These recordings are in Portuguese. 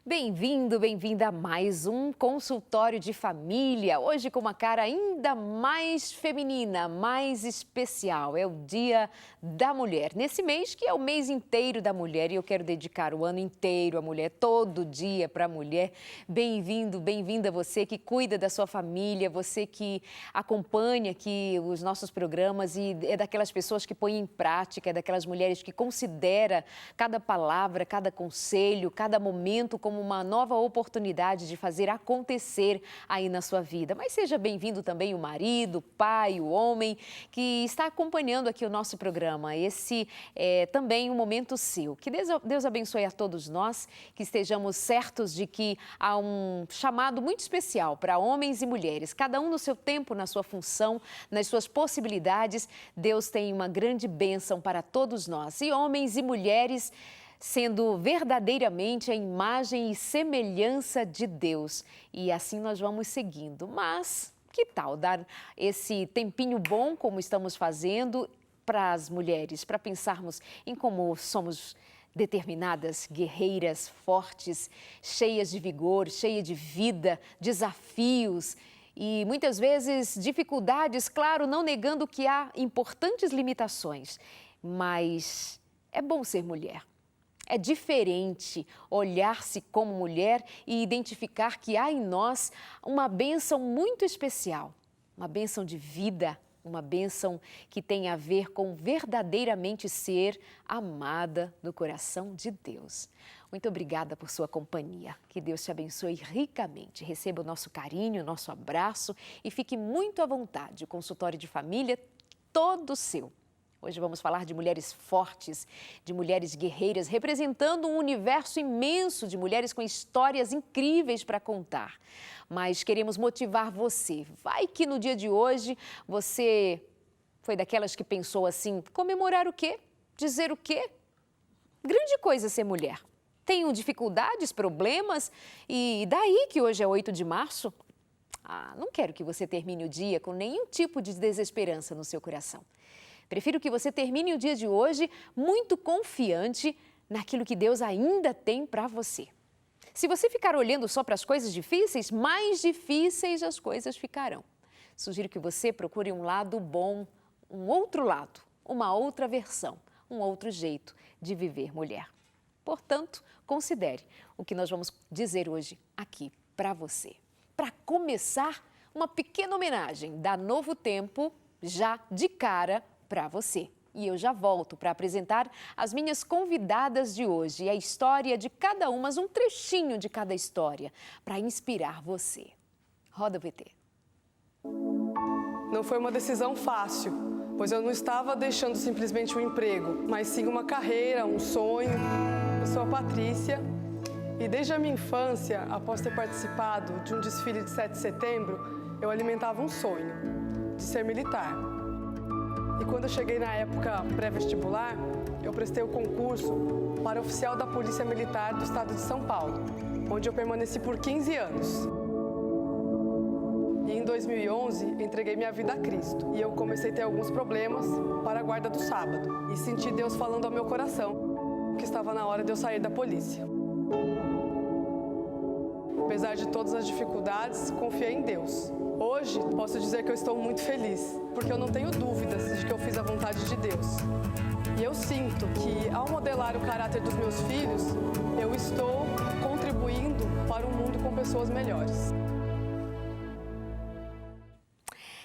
Bem-vindo, bem-vinda a mais um consultório de família. Hoje com uma cara ainda mais feminina, mais especial. É o Dia da Mulher. Nesse mês que é o mês inteiro da mulher e eu quero dedicar o ano inteiro à mulher, todo dia para a mulher. Bem-vindo, bem-vinda você que cuida da sua família, você que acompanha aqui os nossos programas e é daquelas pessoas que põem em prática, é daquelas mulheres que considera cada palavra, cada conselho, cada momento como uma nova oportunidade de fazer acontecer aí na sua vida. Mas seja bem-vindo também o marido, o pai, o homem que está acompanhando aqui o nosso programa. Esse é também um momento seu. Que Deus abençoe a todos nós, que estejamos certos de que há um chamado muito especial para homens e mulheres, cada um no seu tempo, na sua função, nas suas possibilidades. Deus tem uma grande bênção para todos nós. E homens e mulheres sendo verdadeiramente a imagem e semelhança de Deus. E assim nós vamos seguindo. Mas que tal dar esse tempinho bom, como estamos fazendo, para as mulheres, para pensarmos em como somos determinadas, guerreiras, fortes, cheias de vigor, cheias de vida, desafios e muitas vezes dificuldades, claro, não negando que há importantes limitações, mas é bom ser mulher. É diferente olhar-se como mulher e identificar que há em nós uma bênção muito especial, uma bênção de vida, uma bênção que tem a ver com verdadeiramente ser amada no coração de Deus. Muito obrigada por sua companhia. Que Deus te abençoe ricamente. Receba o nosso carinho, o nosso abraço e fique muito à vontade. O consultório de família todo seu. Hoje vamos falar de mulheres fortes, de mulheres guerreiras, representando um universo imenso de mulheres com histórias incríveis para contar. Mas queremos motivar você. Vai que no dia de hoje você foi daquelas que pensou assim, comemorar o quê? Dizer o quê? Grande coisa ser mulher. Tenho dificuldades, problemas e daí que hoje é 8 de março? Não quero que você termine o dia com nenhum tipo de desesperança no seu coração. Prefiro que você termine o dia de hoje muito confiante naquilo que Deus ainda tem para você. Se você ficar olhando só para as coisas difíceis, mais difíceis as coisas ficarão. Sugiro que você procure um lado bom, um outro lado, uma outra versão, um outro jeito de viver mulher. Portanto, considere o que nós vamos dizer hoje aqui para você. Para começar, uma pequena homenagem da Novo Tempo, já de cara, para você. E eu já volto para apresentar as minhas convidadas de hoje e a história de cada uma, mas um trechinho de cada história, para inspirar você. Roda o VT. Não foi uma decisão fácil, pois eu não estava deixando simplesmente um emprego, mas sim uma carreira, um sonho. Eu sou a Patrícia e desde a minha infância, após ter participado de um desfile de 7 de setembro, eu alimentava um sonho, de ser militar. E quando eu cheguei na época pré-vestibular, eu prestei o concurso para oficial da Polícia Militar do Estado de São Paulo, onde eu permaneci por 15 anos. E em 2011, entreguei minha vida a Cristo. E eu comecei a ter alguns problemas para a guarda do sábado. E senti Deus falando ao meu coração que estava na hora de eu sair da polícia. Apesar de todas as dificuldades, confiei em Deus. Hoje, posso dizer que eu estou muito feliz, porque eu não tenho dúvidas de que eu fiz a vontade de Deus. E eu sinto que, ao modelar o caráter dos meus filhos, eu estou contribuindo para um mundo com pessoas melhores.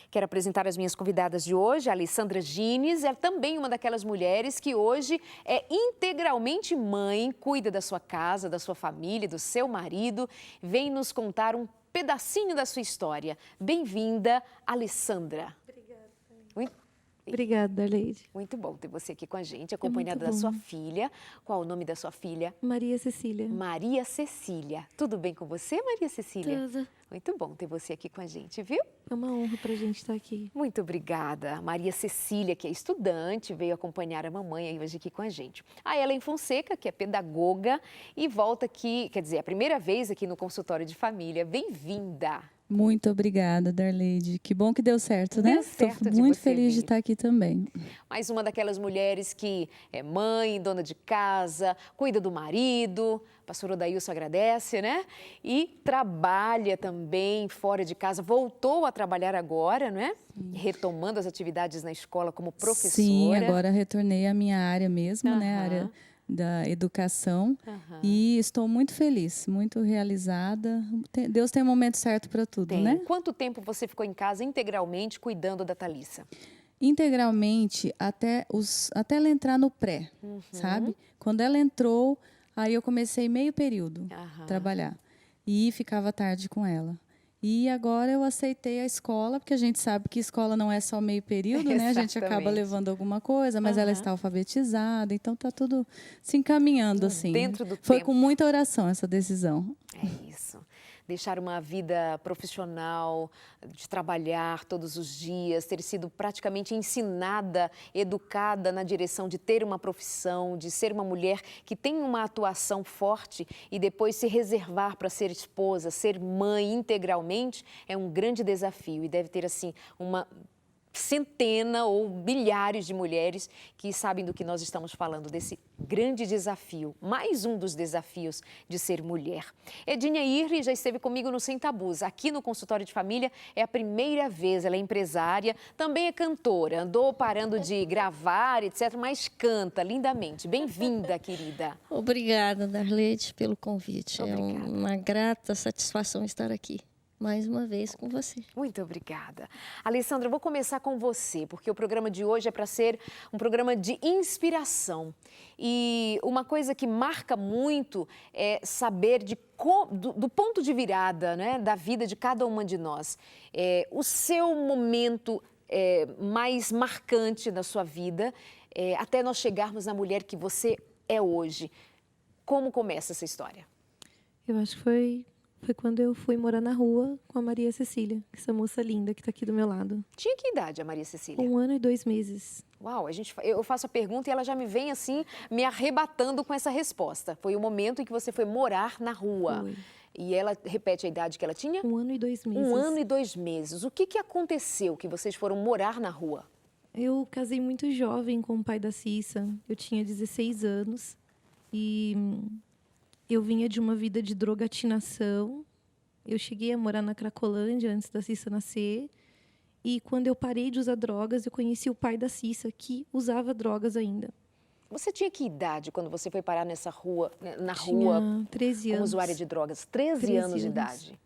Quero apresentar as minhas convidadas de hoje, a Alessandra Gines, é também uma daquelas mulheres que hoje é integralmente mãe, cuida da sua casa, da sua família, do seu marido, vem nos contar um pedacinho da sua história. Bem-vinda, Alessandra. Obrigada. Obrigada, Leide. Muito bom ter você aqui com a gente, acompanhada da sua filha. Qual o nome da sua filha? Maria Cecília. Maria Cecília. Tudo bem com você, Maria Cecília? Tudo. Muito bom ter você aqui com a gente, viu? É uma honra para a gente estar aqui. Muito obrigada. Maria Cecília, que é estudante, veio acompanhar a mamãe hoje aqui com a gente. A Ellen Fonseca, que é pedagoga e volta aqui, quer dizer, a primeira vez aqui no consultório de família. Bem-vinda. Muito obrigada, Darleide. Que bom que deu certo, né? Deu certo Estou de muito você feliz de vir. estar aqui também. Mais uma daquelas mulheres que é mãe, dona de casa, cuida do marido, a pastora Odailson agradece, né? E trabalha também fora de casa, voltou a trabalhar agora, né? Retomando as atividades na escola como professora. Sim, agora retornei à minha área mesmo, né? A área da educação. E estou muito feliz, muito realizada. Deus tem um momento certo para tudo, né? Quanto tempo você ficou em casa integralmente cuidando da Thalissa? Integralmente até ela entrar no pré, sabe? Quando ela entrou, aí eu comecei meio período a trabalhar e ficava tarde com ela. E agora eu aceitei a escola, porque a gente sabe que escola não é só meio período, né? A gente acaba levando alguma coisa, mas ela está alfabetizada, então está tudo se encaminhando assim. Dentro do Foi tempo. com muita oração essa decisão. É isso. Deixar uma vida profissional, de trabalhar todos os dias, ter sido praticamente ensinada, educada na direção de ter uma profissão, de ser uma mulher que tem uma atuação forte e depois se reservar para ser esposa, ser mãe integralmente, é um grande desafio e deve ter assim uma centena ou milhares de mulheres que sabem do que nós estamos falando, desse grande desafio, mais um dos desafios de ser mulher. Edinha Irri já esteve comigo no Sem Tabus, aqui no consultório de família, é a primeira vez, ela é empresária, também é cantora, andou parando de gravar, etc., mas canta lindamente. Bem-vinda, querida. Obrigada, Darleide, pelo convite. Obrigada. É uma grata satisfação estar aqui mais uma vez com você. Muito obrigada. Alessandra, eu vou começar com você, porque o programa de hoje é para ser um programa de inspiração. E uma coisa que marca muito é saber do ponto de virada, né, da vida de cada uma de nós. O seu momento mais marcante da sua vida, até nós chegarmos na mulher que você é hoje. Como começa essa história? Eu acho que foi quando eu fui morar na rua com a Maria Cecília, essa moça linda que está aqui do meu lado. Tinha que idade a Maria Cecília? 1 ano e 2 meses. Uau, eu faço a pergunta e ela já me vem assim, me arrebatando com essa resposta. Foi o momento em que você foi morar na rua. Foi. E ela repete a idade que ela tinha? 1 ano e 2 meses. 1 ano e 2 meses. O que aconteceu que vocês foram morar na rua? Eu casei muito jovem com o pai da Cissa. Eu tinha 16 anos e eu vinha de uma vida de drogatinação. Eu cheguei a morar na Cracolândia antes da Cissa nascer. E quando eu parei de usar drogas, eu conheci o pai da Cissa, que usava drogas ainda. Você tinha que idade quando você foi parar nessa rua, na Tinha rua 13 como anos. usuária de drogas? 13 anos de idade.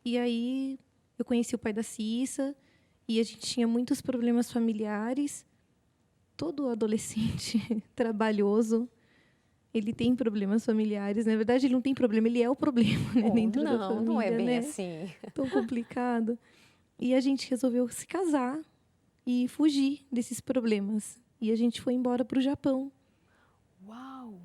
E aí eu conheci o pai da Cissa e a gente tinha muitos problemas familiares. Todo adolescente trabalhoso, ele tem problemas familiares. Na verdade, ele não tem problema, ele é o problema, né? Dentro da família, não é bem né? assim. Tão complicado. E a gente resolveu se casar e fugir desses problemas. E a gente foi embora para o Japão. Uau!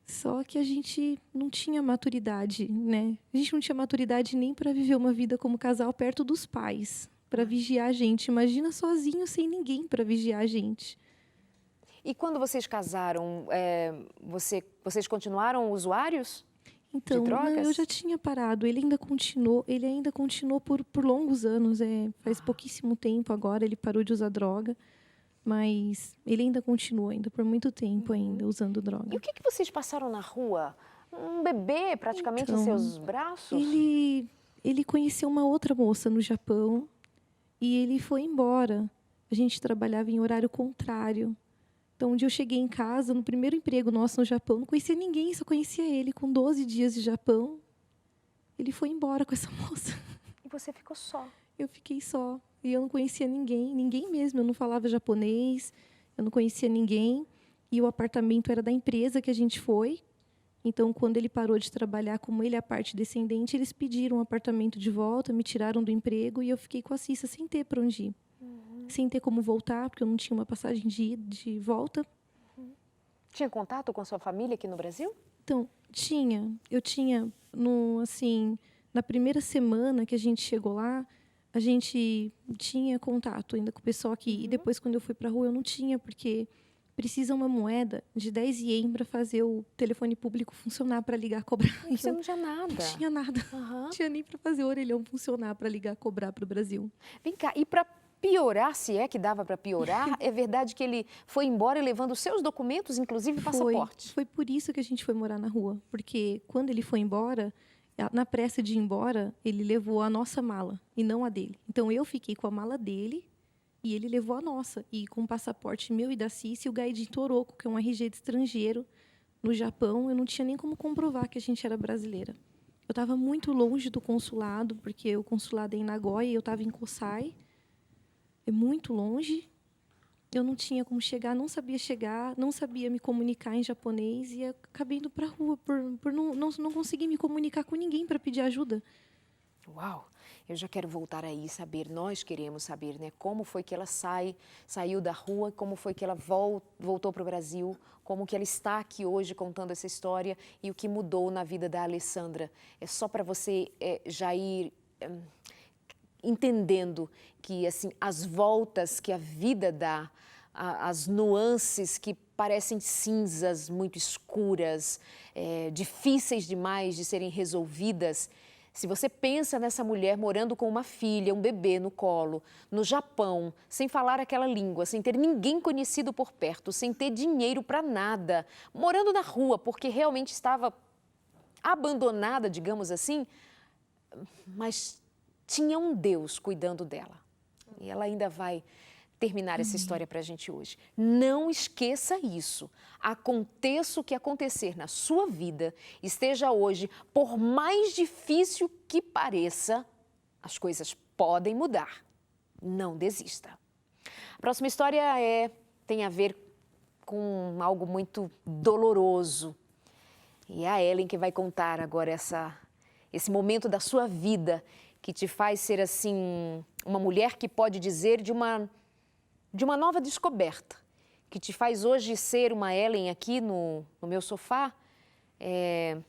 Só que a gente não tinha maturidade, né? A gente não tinha maturidade nem para viver uma vida como casal perto dos pais, para vigiar a gente. Imagina sozinho, sem ninguém para vigiar a gente. E quando vocês casaram, vocês continuaram usuários? Então, de drogas? não, eu já tinha parado. Ele ainda continuou por longos anos. Faz pouquíssimo tempo agora ele parou de usar droga, mas ele ainda continua por muito tempo ainda usando droga. E o que vocês passaram na rua? Um bebê praticamente em seus braços? Ele conheceu uma outra moça no Japão e ele foi embora. A gente trabalhava em horário contrário. Então, um dia eu cheguei em casa, no primeiro emprego nosso no Japão, não conhecia ninguém, só conhecia ele. Com 12 dias de Japão, ele foi embora com essa moça. E você ficou só? Eu fiquei só. E eu não conhecia ninguém mesmo. Eu não falava japonês, eu não conhecia ninguém. E o apartamento era da empresa que a gente foi. Então, quando ele parou de trabalhar, como ele é a parte descendente, eles pediram o apartamento de volta, me tiraram do emprego e eu fiquei com a Cissa sem ter para onde ir. Sem ter como voltar, porque eu não tinha uma passagem de volta. Tinha contato com a sua família aqui no Brasil? Então, tinha. Eu tinha, na primeira semana que a gente chegou lá, a gente tinha contato ainda com o pessoal aqui. E depois, quando eu fui para a rua, eu não tinha, porque precisa uma moeda de 10 ien para fazer o telefone público funcionar, para ligar, cobrar. Você não tinha nada. Não tinha nada. Não tinha nem para fazer o orelhão funcionar, para ligar, cobrar para o Brasil. Vem cá, e para piorar, se é que dava para piorar, é verdade que ele foi embora levando os seus documentos, inclusive passaporte? Foi por isso que a gente foi morar na rua. Porque quando ele foi embora, na pressa de ir embora, ele levou a nossa mala e não a dele. Então, eu fiquei com a mala dele e ele levou a nossa. E com o passaporte meu e da Cici, o Gaidin Toroco, que é um RG de estrangeiro no Japão, eu não tinha nem como comprovar que a gente era brasileira. Eu estava muito longe do consulado, porque o consulado é em Nagoya e eu estava em Kosai. É muito longe. Eu não tinha como chegar, não sabia chegar, não sabia me comunicar em japonês e acabei indo para a rua por não conseguir me comunicar com ninguém para pedir ajuda. Uau! Eu já quero voltar aí e saber, nós queremos saber, né? Como foi que ela saiu da rua, como foi que ela voltou para o Brasil, como que ela está aqui hoje contando essa história e o que mudou na vida da Alessandra. É só para você já ir entendendo que assim as voltas que a vida dá, as nuances que parecem cinzas, muito escuras, difíceis demais de serem resolvidas. Se você pensa nessa mulher morando com uma filha, um bebê no colo, no Japão, sem falar aquela língua, sem ter ninguém conhecido por perto, sem ter dinheiro para nada, morando na rua porque realmente estava abandonada, digamos assim, mas tinha um Deus cuidando dela. E ela ainda vai terminar essa história para a gente hoje. Não esqueça isso. Aconteça o que acontecer na sua vida, esteja hoje, por mais difícil que pareça, as coisas podem mudar. Não desista. A próxima história tem a ver com algo muito doloroso. E é a Ellen que vai contar agora esse momento da sua vida que te faz ser assim uma mulher que pode dizer de uma nova descoberta, que te faz hoje ser uma Ellen aqui no meu sofá,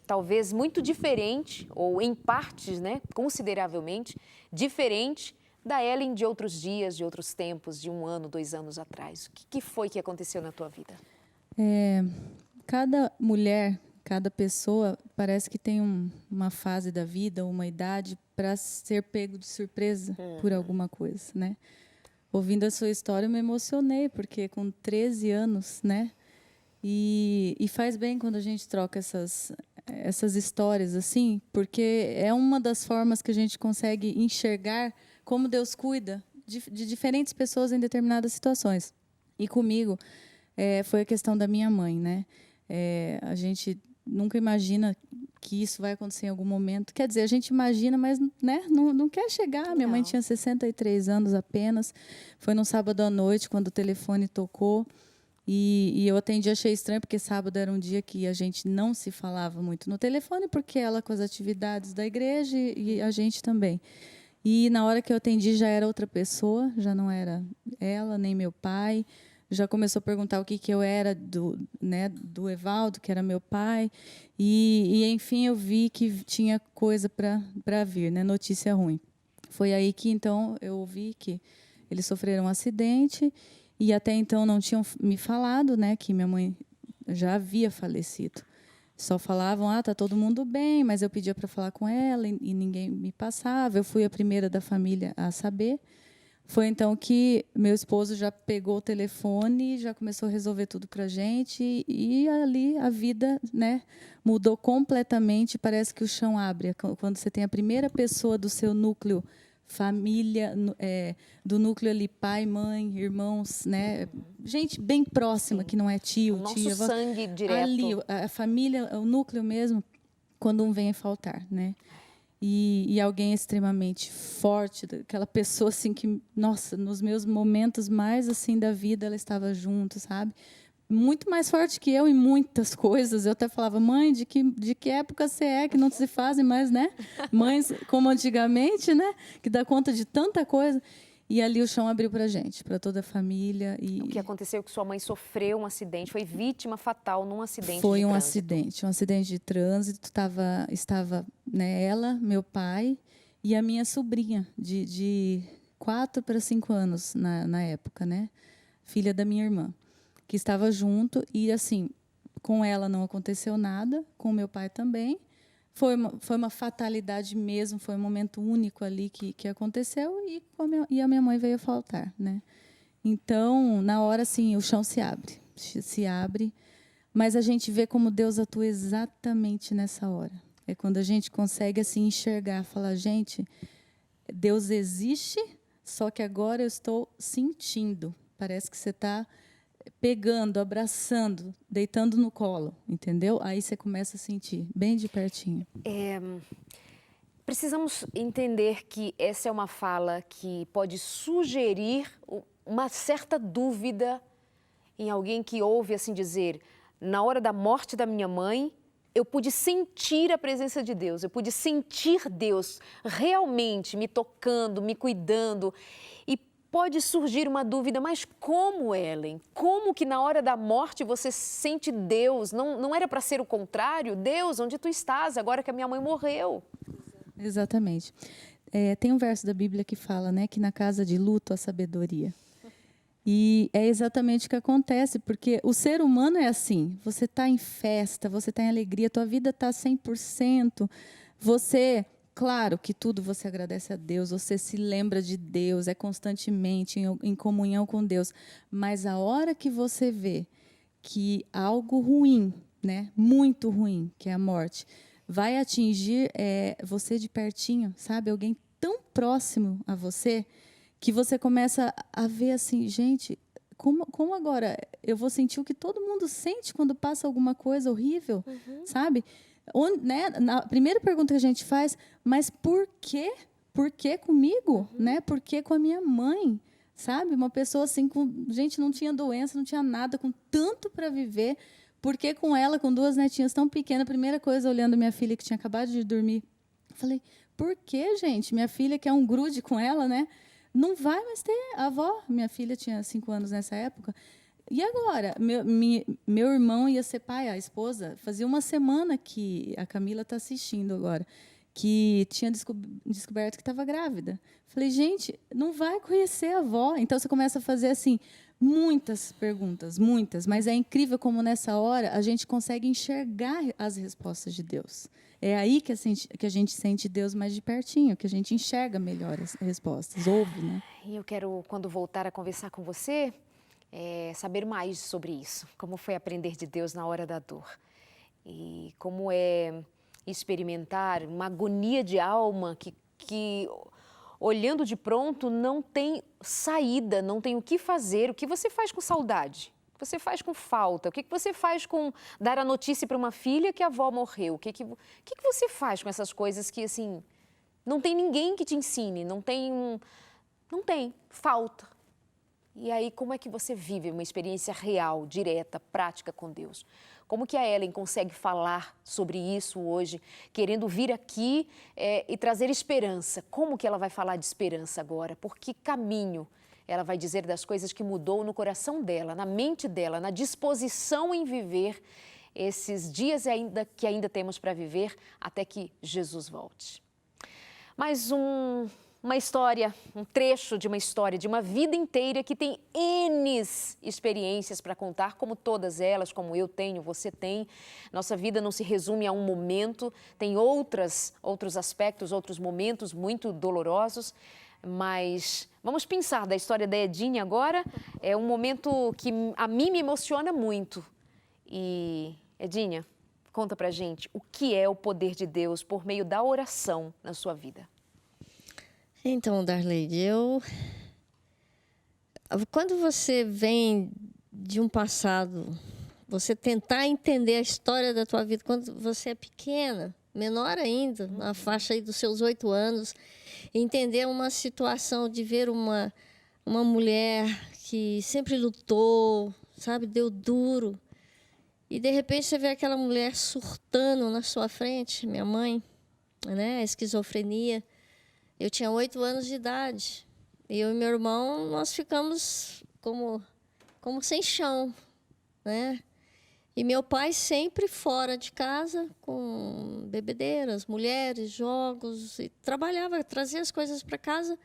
talvez muito diferente, ou em partes, né, consideravelmente, diferente da Ellen de outros dias, de outros tempos, de 1 ano, 2 anos atrás. O que foi que aconteceu na tua vida? Cada mulher, cada pessoa parece que tem uma fase da vida, uma idade para ser pego de surpresa por alguma coisa, né? Ouvindo a sua história, eu me emocionei, porque com 13 anos, né? E faz bem quando a gente troca essas histórias, assim, porque é uma das formas que a gente consegue enxergar como Deus cuida de diferentes pessoas em determinadas situações. E comigo foi a questão da minha mãe, né? A gente nunca imagina que isso vai acontecer em algum momento. Quer dizer, a gente imagina, mas né, não quer chegar. Minha mãe tinha 63 anos apenas. Foi num sábado à noite, quando o telefone tocou. E eu atendi, achei estranho, porque sábado era um dia que a gente não se falava muito no telefone, porque ela com as atividades da igreja e a gente também. E na hora que eu atendi já era outra pessoa, já não era ela, nem meu pai. Já começou a perguntar o que eu era do Evaldo, que era meu pai. E enfim, eu vi que tinha coisa para vir, né? Notícia ruim. Foi aí que, então, eu ouvi que eles sofreram um acidente e até então não tinham me falado, né, que minha mãe já havia falecido. Só falavam, tá todo mundo bem, mas eu pedia para falar com ela e ninguém me passava. Eu fui a primeira da família a saber. Foi então que meu esposo já pegou o telefone e já começou a resolver tudo para a gente. E ali a vida, né, mudou completamente. Parece que o chão abre. Quando você tem a primeira pessoa do seu núcleo, família, do núcleo ali, pai, mãe, irmãos, né, gente bem próxima, que não é tio, tia. Nosso sangue direto. Ali, a família, o núcleo mesmo, quando um vem a faltar, né? E alguém extremamente forte, aquela pessoa assim que, nossa, nos meus momentos mais assim da vida, ela estava junto, sabe? Muito mais forte que eu em muitas coisas. Eu até falava, mãe, de que época você é, que não se fazem mais, né? Mães como antigamente, né? Que dá conta de tanta coisa. E ali o chão abriu para a gente, para toda a família. O que aconteceu é que sua mãe sofreu um acidente, foi vítima fatal num acidente Foi de um trânsito. acidente de trânsito. Estava né, ela, meu pai e a minha sobrinha, de 4 para 5 anos na época, né? Filha da minha irmã. que estava junto, e assim, com ela não aconteceu nada, com meu pai também. Foi uma fatalidade mesmo, foi um momento único ali que aconteceu, e a minha mãe veio a faltar, né? Então, na hora, assim, o chão se abre, mas a gente vê como Deus atua exatamente nessa hora. É quando a gente consegue assim enxergar, falar, gente, Deus existe, só que agora eu estou sentindo. Parece que você está pegando, abraçando, deitando no colo, entendeu? Aí você começa a sentir, bem de pertinho. Precisamos entender que essa é uma fala que pode sugerir uma certa dúvida em alguém que ouve assim dizer, na hora da morte da minha mãe, eu pude sentir a presença de Deus, eu pude sentir Deus realmente me tocando, me cuidando. E pode surgir uma dúvida, mas como, Ellen? Como que na hora da morte você sente Deus? Não era para ser o contrário? Deus, onde tu estás agora que a minha mãe morreu? Exatamente. Tem um verso da Bíblia que fala, né, que na casa de luto há sabedoria. E é exatamente o que acontece, porque o ser humano é assim. Você está em festa, você está em alegria, tua vida está 100%. Você, claro que tudo você agradece a Deus, você se lembra de Deus, é constantemente em comunhão com Deus. Mas a hora que você vê que algo ruim, né, muito ruim, que é a morte, vai atingir você de pertinho, sabe? Alguém tão próximo a você, que você começa a ver assim, gente, como agora eu vou sentir o que todo mundo sente quando passa alguma coisa horrível, sabe? Né? A primeira pergunta que a gente faz, mas por quê? Por que comigo? Né? Por que com a minha mãe? Sabe? Uma pessoa assim, gente, não tinha doença, não tinha nada, com tanto para viver. Por que com ela, com 2 netinhas tão pequenas, a primeira coisa, olhando minha filha que tinha acabado de dormir, falei, por que, gente? Minha filha quer um grude com ela, né? Não vai mais ter a avó. Minha filha tinha 5 anos nessa época. E agora? Meu irmão ia ser pai, a esposa. Fazia uma semana que a Camila está assistindo agora, que tinha descoberto que estava grávida. Falei, gente, não vai conhecer a avó. Então, você começa a fazer assim, muitas perguntas, muitas. Mas é incrível como, nessa hora, a gente consegue enxergar as respostas de Deus. É aí que a gente sente Deus mais de pertinho, que a gente enxerga melhor as respostas, ouve, né? E eu quero, quando voltar a conversar com você, saber mais sobre isso. Como foi aprender de Deus na hora da dor. E como é experimentar uma agonia de alma que olhando de pronto, não tem saída, não tem o que fazer. O que você faz com saudade? O que você faz com falta? O que você faz com dar a notícia para uma filha que a avó morreu? O que você faz com essas coisas que, assim, não tem ninguém que te ensine, não tem, falta. E aí, como é que você vive uma experiência real, direta, prática com Deus? Como que a Ellen consegue falar sobre isso hoje, querendo vir aqui e trazer esperança? Como que ela vai falar de esperança agora? Por que caminho ela vai dizer das coisas que mudou no coração dela, na mente dela, na disposição em viver esses dias que ainda temos para viver até que Jesus volte? Mais uma história, um trecho de uma história, de uma vida inteira que tem N experiências para contar, como todas elas, como eu tenho, você tem. Nossa vida não se resume a um momento, tem outros aspectos, outros momentos muito dolorosos, mas vamos pensar da história da Edinha agora. É um momento que a mim me emociona muito. E, Edinha, conta pra gente o que é o poder de Deus por meio da oração na sua vida. Então, Darleide, quando você vem de um passado, você tentar entender a história da tua vida quando você é pequena, menor ainda, na faixa aí dos seus 8 anos, entender uma situação de ver uma mulher que sempre lutou, sabe, deu duro, e de repente você vê aquela mulher surtando na sua frente, minha mãe, né, esquizofrenia. Eu tinha 8 anos de idade. Eu e meu irmão, nós ficamos como sem chão, né? E meu pai sempre fora de casa, com bebedeiras, mulheres, jogos, e trabalhava, trazia as coisas para casa,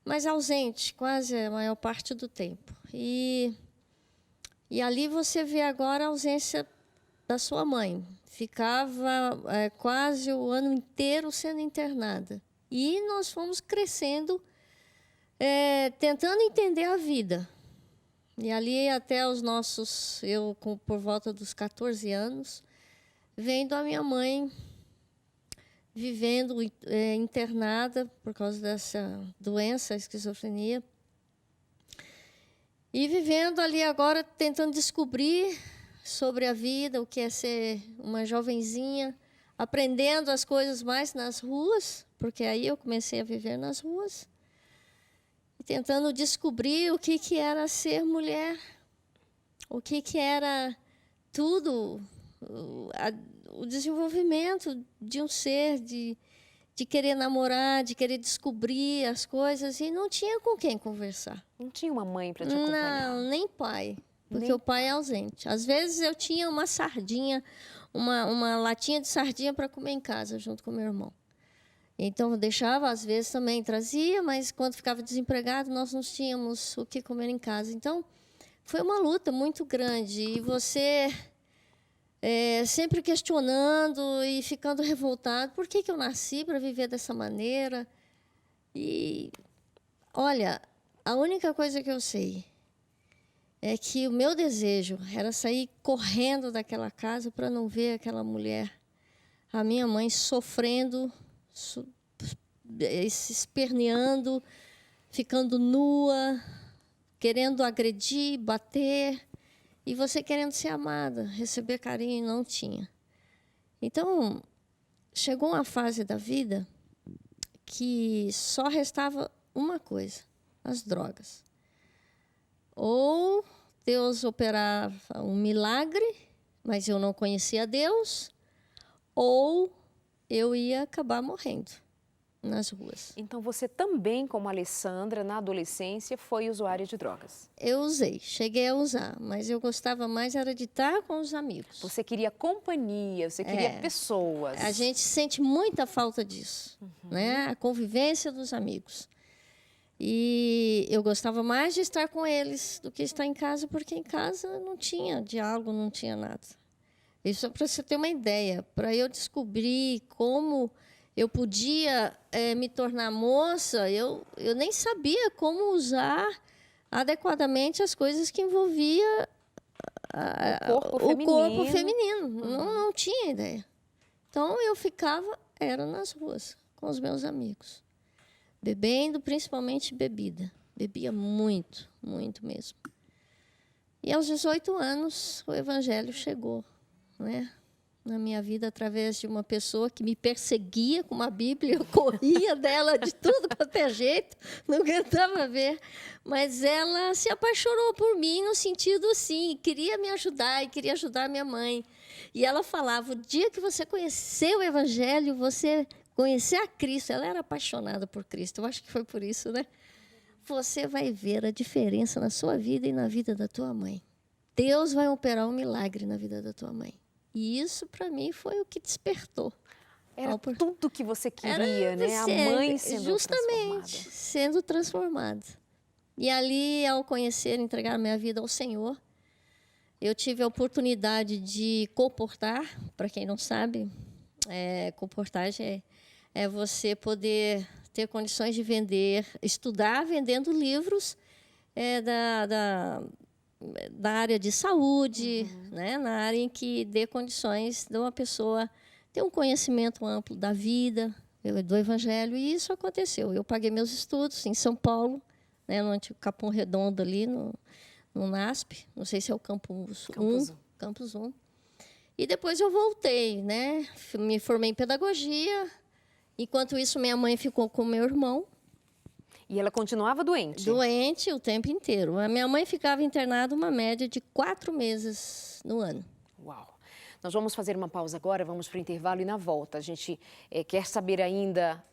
mas ausente, quase a maior parte do tempo. E E ali você vê agora a ausência da sua mãe. Ficava quase o ano inteiro sendo internada. E nós fomos crescendo, tentando entender a vida. E ali até por volta dos 14 anos, vendo a minha mãe vivendo internada por causa dessa doença, a esquizofrenia. E vivendo ali agora, tentando descobrir sobre a vida, o que é ser uma jovenzinha, aprendendo as coisas mais nas ruas, porque aí eu comecei a viver nas ruas, e tentando descobrir o que era ser mulher, o que era tudo, o desenvolvimento de um ser, de querer namorar, de querer descobrir as coisas, e não tinha com quem conversar. Não tinha uma mãe para te acompanhar? Não, nem pai, porque o pai é ausente. Às vezes eu tinha uma sardinha, uma latinha de sardinha para comer em casa, junto com meu irmão. Então, eu deixava, às vezes também trazia, mas quando ficava desempregado, nós não tínhamos o que comer em casa. Então, foi uma luta muito grande. E você sempre questionando e ficando revoltado. Por que eu nasci para viver dessa maneira? E, olha, a única coisa que eu sei é que o meu desejo era sair correndo daquela casa para não ver aquela mulher, a minha mãe, sofrendo, se esperneando, ficando nua, querendo agredir, bater, e você querendo ser amada, receber carinho, e não tinha. Então, chegou uma fase da vida que só restava uma coisa: as drogas. Ou Deus operava um milagre, mas eu não conhecia Deus, ou eu ia acabar morrendo nas ruas. Então, você também, como Alessandra, na adolescência, foi usuária de drogas? Eu usei, cheguei a usar, mas eu gostava mais era de estar com os amigos. Você queria companhia, você queria pessoas. A gente sente muita falta disso, né? A convivência dos amigos. E eu gostava mais de estar com eles do que estar em casa, porque em casa não tinha diálogo, não tinha nada. Isso é para você ter uma ideia. Para eu descobrir como eu podia me tornar moça, eu nem sabia como usar adequadamente as coisas que envolvia o corpo feminino. Não tinha ideia. Então, eu era nas ruas, com os meus amigos. Bebendo, principalmente bebida. Bebia muito, muito mesmo. E aos 18 anos, o evangelho chegou, né, na minha vida, através de uma pessoa que me perseguia com uma Bíblia. Eu corria dela de tudo quanto é jeito, não aguentava ver. Mas ela se apaixonou por mim no sentido assim, queria me ajudar e queria ajudar minha mãe. E ela falava: o dia que você conhecer o evangelho, você conhecer a Cristo, ela era apaixonada por Cristo, eu acho que foi por isso, né? Você vai ver a diferença na sua vida e na vida da tua mãe. Deus vai operar um milagre na vida da tua mãe. E isso, para mim, foi o que despertou. Era tudo que você queria, né? A mãe sendo justamente transformada. Sendo transformada. E ali, ao conhecer, entregar a minha vida ao Senhor, eu tive a oportunidade de comportar. Para quem não sabe, comportagem é você poder ter condições de estudar vendendo livros da área de saúde, né? Na área em que dê condições de uma pessoa ter um conhecimento amplo da vida, do Evangelho, e isso aconteceu. Eu paguei meus estudos em São Paulo, né, no antigo Capão Redondo, ali no NASP, não sei se é o Campus 1. E depois eu voltei, né? Me formei em pedagogia. Enquanto isso, minha mãe ficou com meu irmão. E ela continuava doente? Doente o tempo inteiro. A minha mãe ficava internada uma média de 4 meses no ano. Uau! Nós vamos fazer uma pausa agora, vamos para o intervalo e na volta. A gente quer saber ainda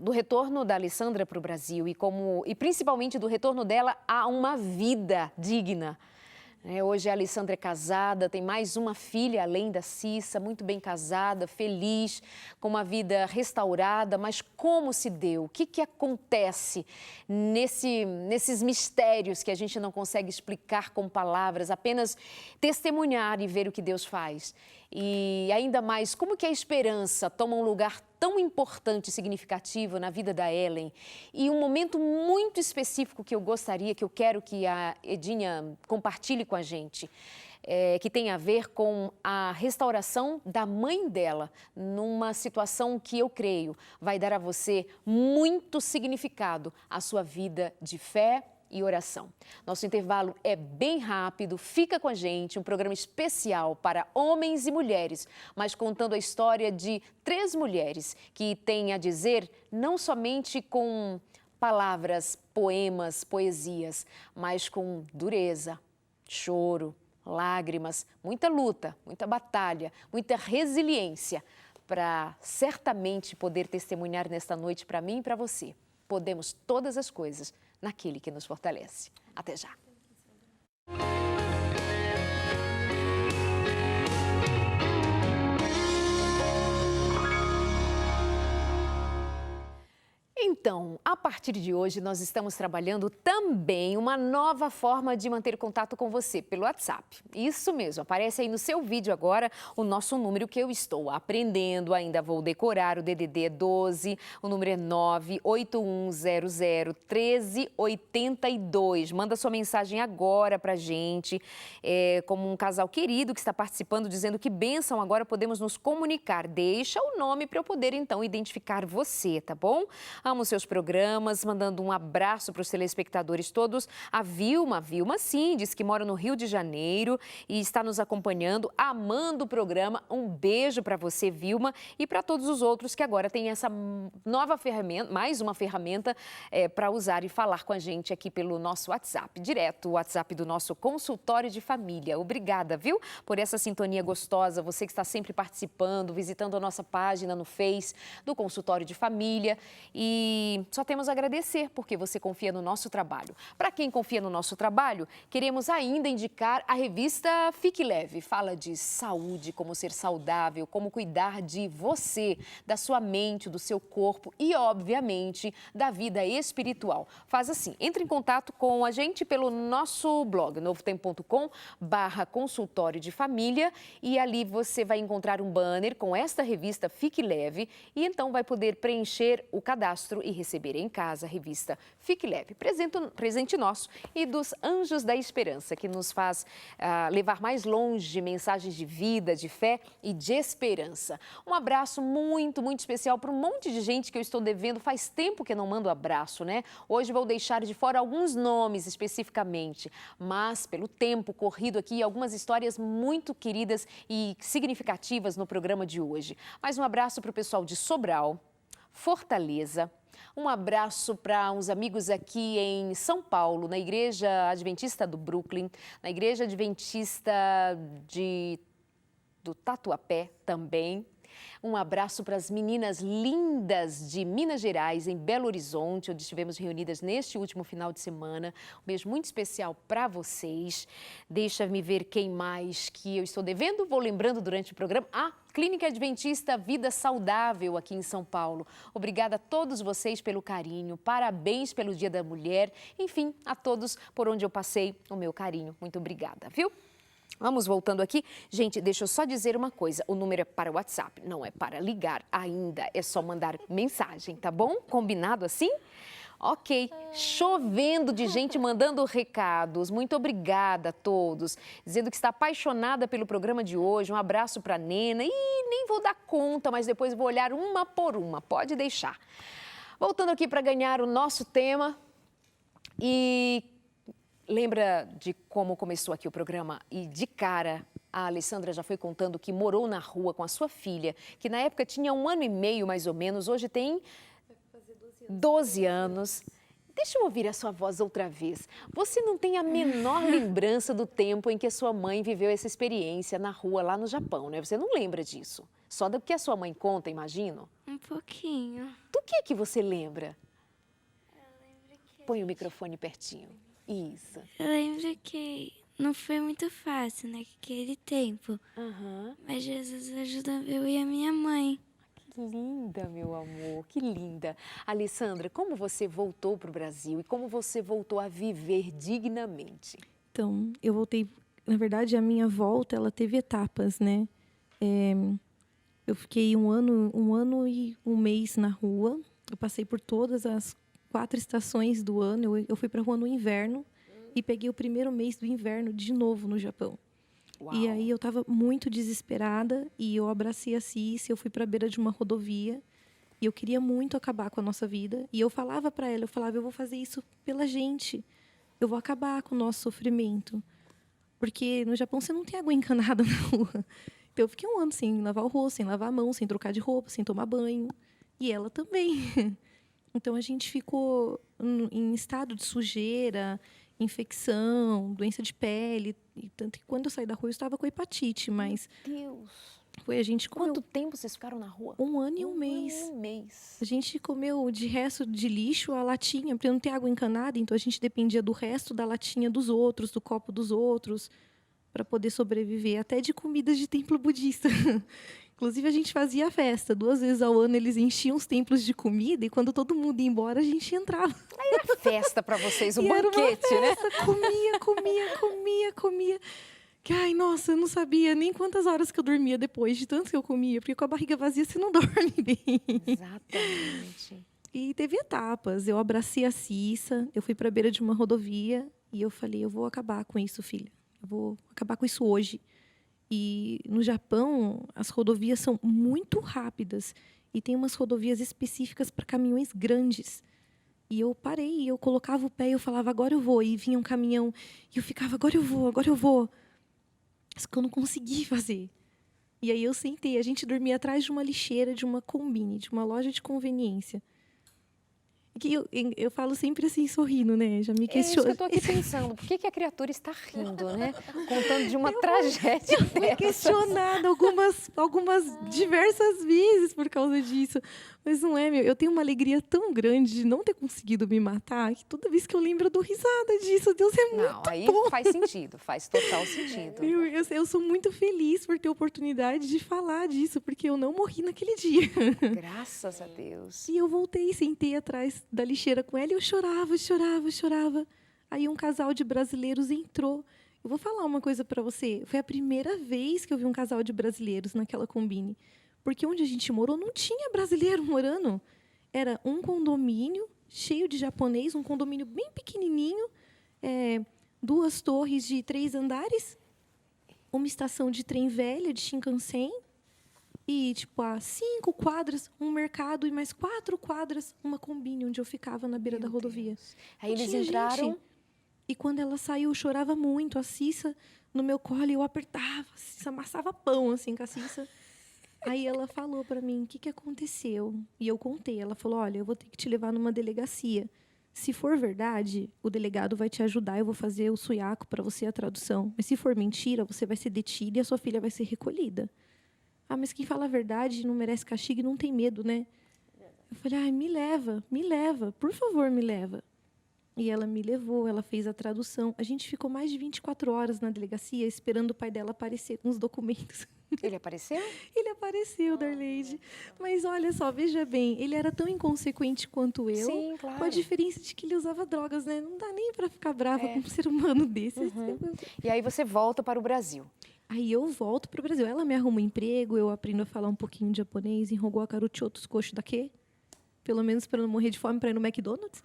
do retorno da Alessandra para o Brasil e principalmente do retorno dela a uma vida digna. Hoje a Alessandra é casada, tem mais uma filha além da Cissa, muito bem casada, feliz, com uma vida restaurada. Mas como se deu? O que acontece nesses mistérios que a gente não consegue explicar com palavras, apenas testemunhar e ver o que Deus faz? E ainda mais, como que a esperança toma um lugar tão importante e significativo na vida da Ellen? E um momento muito específico que eu quero que a Edinha compartilhe com a gente, que tem a ver com a restauração da mãe dela, numa situação que eu creio vai dar a você muito significado à sua vida de fé e oração. Nosso intervalo é bem rápido, fica com a gente, um programa especial para homens e mulheres, mas contando a história de 3 mulheres que têm a dizer não somente com palavras, poemas, poesias, mas com dureza, choro, lágrimas, muita luta, muita batalha, muita resiliência para certamente poder testemunhar nesta noite para mim e para você. Podemos todas as coisas naquele que nos fortalece. Até já. Então, a partir de hoje, nós estamos trabalhando também uma nova forma de manter contato com você pelo WhatsApp. Isso mesmo, aparece aí no seu vídeo agora o nosso número que eu estou aprendendo, ainda vou decorar, o DDD é 12, o número é 981001382. Manda sua mensagem agora pra gente, como um casal querido que está participando, dizendo que bênção, agora podemos nos comunicar. Deixa o nome para eu poder, então, identificar você, tá bom? Amo seus programas, mandando um abraço para os telespectadores todos. A Vilma sim, diz que mora no Rio de Janeiro e está nos acompanhando, amando o programa. Um beijo para você, Vilma, e para todos os outros que agora têm essa nova ferramenta, mais uma ferramenta para usar e falar com a gente aqui pelo nosso WhatsApp, direto o WhatsApp do nosso consultório de família. Obrigada, viu, por essa sintonia gostosa, você que está sempre participando, visitando a nossa página no Face do consultório de família. E só temos a agradecer porque você confia no nosso trabalho. Para quem confia no nosso trabalho, queremos ainda indicar a revista Fique Leve. Fala de saúde, como ser saudável, como cuidar de você, da sua mente, do seu corpo e, obviamente, da vida espiritual. Faz assim, entre em contato com a gente pelo nosso blog, novotempo.com/consultório de família, e ali você vai encontrar um banner com esta revista Fique Leve e então vai poder preencher o cadastro e receber em casa a revista Fique Leve, presente nosso e dos Anjos da Esperança, que nos faz levar mais longe mensagens de vida, de fé e de esperança. Um abraço muito, muito especial para um monte de gente que eu estou devendo, faz tempo que eu não mando abraço, né? Hoje vou deixar de fora alguns nomes especificamente, mas pelo tempo corrido aqui, algumas histórias muito queridas e significativas no programa de hoje. Mais um abraço para o pessoal de Sobral, Fortaleza. Um abraço para uns amigos aqui em São Paulo, na Igreja Adventista do Brooklyn, na Igreja Adventista do Tatuapé também. Um abraço para as meninas lindas de Minas Gerais, em Belo Horizonte, onde estivemos reunidas neste último final de semana. Um beijo muito especial para vocês. Deixa-me ver quem mais que eu estou devendo. Vou lembrando durante o programa. Clínica Adventista Vida Saudável aqui em São Paulo. Obrigada a todos vocês pelo carinho. Parabéns pelo Dia da Mulher. Enfim, a todos por onde eu passei o meu carinho. Muito obrigada, viu? Vamos voltando aqui. Gente, deixa eu só dizer uma coisa. O número é para o WhatsApp, não é para ligar ainda. É só mandar mensagem, tá bom? Combinado assim? Ok, chovendo de gente mandando recados. Muito obrigada a todos. Dizendo que está apaixonada pelo programa de hoje. Um abraço para a Nena. E nem vou dar conta, mas depois vou olhar uma por uma. Pode deixar. Voltando aqui para ganhar o nosso tema. E lembra de como começou aqui o programa? E de cara, a Alessandra já foi contando que morou na rua com a sua filha, que na época tinha 1 ano e meio, mais ou menos. Hoje tem 12 anos. Deixa eu ouvir a sua voz outra vez. Você não tem a menor lembrança do tempo em que a sua mãe viveu essa experiência na rua lá no Japão, né? Você não lembra disso. Só do que a sua mãe conta, imagino? Um pouquinho. Do que você lembra? Eu lembro que Põe o microfone pertinho. Isso. Eu lembro que não foi muito fácil naquele tempo. Aham. Mas Jesus ajuda eu e a minha mãe. Que linda, meu amor, que linda. Alessandra, como você voltou para o Brasil e como você voltou a viver dignamente? Então, eu voltei... Na verdade, a minha volta, ela teve etapas, né? Eu fiquei um ano e um mês na rua. Eu passei por todas as 4 estações do ano. Eu fui para a rua no inverno e peguei o primeiro mês do inverno de novo no Japão. Uau. E aí eu estava muito desesperada e eu abracei a Cícia, eu fui para a beira de uma rodovia e eu queria muito acabar com a nossa vida. E eu falava para ela, eu vou fazer isso pela gente. Eu vou acabar com o nosso sofrimento. Porque no Japão você não tem água encanada na rua. Então eu fiquei um ano sem lavar o rosto, sem lavar a mão, sem trocar de roupa, sem tomar banho. E ela também. Então a gente ficou em estado de sujeira, infecção, doença de pele. E tanto que quando eu saí da rua eu estava com hepatite, mas Deus. foi a gente comeu Quanto tempo vocês ficaram na rua? 1 ano e um mês. Ano e um mês. A gente comeu de resto de lixo a latinha, porque não tem água encanada, então a gente dependia do resto da latinha dos outros, do copo dos outros, para poder sobreviver, até de comidas de templo budista. Inclusive, a gente fazia festa. 2 vezes ao ano, eles enchiam os templos de comida, e quando todo mundo ia embora, a gente entrava. Aí era festa para vocês, um E era uma banquete, né? festa, comia. Que, ai, nossa, eu não sabia nem quantas horas que eu dormia depois de tanto que eu comia, porque com a barriga vazia você não dorme bem. Exatamente. E teve etapas. Eu abracei a Cissa, eu fui para a beira de uma rodovia e eu falei, eu vou acabar com isso, filha. Eu vou acabar com isso hoje. E no Japão, as rodovias são muito rápidas e tem umas rodovias específicas para caminhões grandes. E eu parei, eu colocava o pé e eu falava, agora eu vou. E vinha um caminhão e eu ficava, agora eu vou. Isso que eu não consegui fazer. E aí eu sentei, a gente dormia atrás de uma lixeira, de uma combine, de uma loja de conveniência. Que eu falo sempre assim, sorrindo, né? Já me É isso questiono. que eu estou aqui pensando. Por que a criatura está rindo, né? Contando de uma tragédia Eu fui dessa. questionada algumas diversas vezes por causa disso. Mas não é, meu. Eu tenho uma alegria tão grande de não ter conseguido me matar que toda vez que eu lembro eu dou risada disso. Deus é muito Não, aí bom. faz sentido, faz total sentido. Eu sou muito feliz por ter a oportunidade de falar disso, porque eu não morri naquele dia. Graças a Deus. E eu voltei, sentei atrás da lixeira com ela e eu chorava. Aí um casal de brasileiros entrou. Eu vou falar uma coisa para você. Foi a primeira vez que eu vi um casal de brasileiros naquela combine. Porque onde a gente morou não tinha brasileiro morando. Era um condomínio cheio de japonês, um condomínio bem pequenininho, 2 torres de 3 andares, uma estação de trem velha, de Shinkansen, e, tipo, a 5 quadras, um mercado, e mais 4 quadras, uma combine, onde eu ficava na beira da rodovia. Aí eles Tinha entraram. gente. E quando ela saiu, eu chorava muito. A Cissa no meu colo, e eu apertava, a Cissa amassava pão, assim, com a Cissa. Aí ela falou para mim, o que aconteceu? E eu contei. Ela falou, olha, eu vou ter que te levar numa delegacia. Se for verdade, o delegado vai te ajudar, eu vou fazer o suiaco para você, a tradução. Mas se for mentira, você vai ser detida e a sua filha vai ser recolhida. Ah, mas quem fala a verdade não merece castigo e não tem medo, né? Eu falei, ai, me leva, por favor, me leva. E ela me levou, ela fez a tradução. A gente ficou mais de 24 horas na delegacia esperando o pai dela aparecer com os documentos. Ele apareceu? Ele apareceu, Darleide. Mas olha só, veja bem, ele era tão inconsequente quanto eu. Sim, claro. Com a diferença de que ele usava drogas, né? Não dá nem para ficar brava com um ser humano desse. E aí você volta para o Brasil. Aí eu volto para o Brasil. Ela me arruma um emprego, eu aprendo a falar um pouquinho de japonês, enrogou a karuchotos coxo daqui. Pelo menos para não morrer de fome, para ir no McDonald's.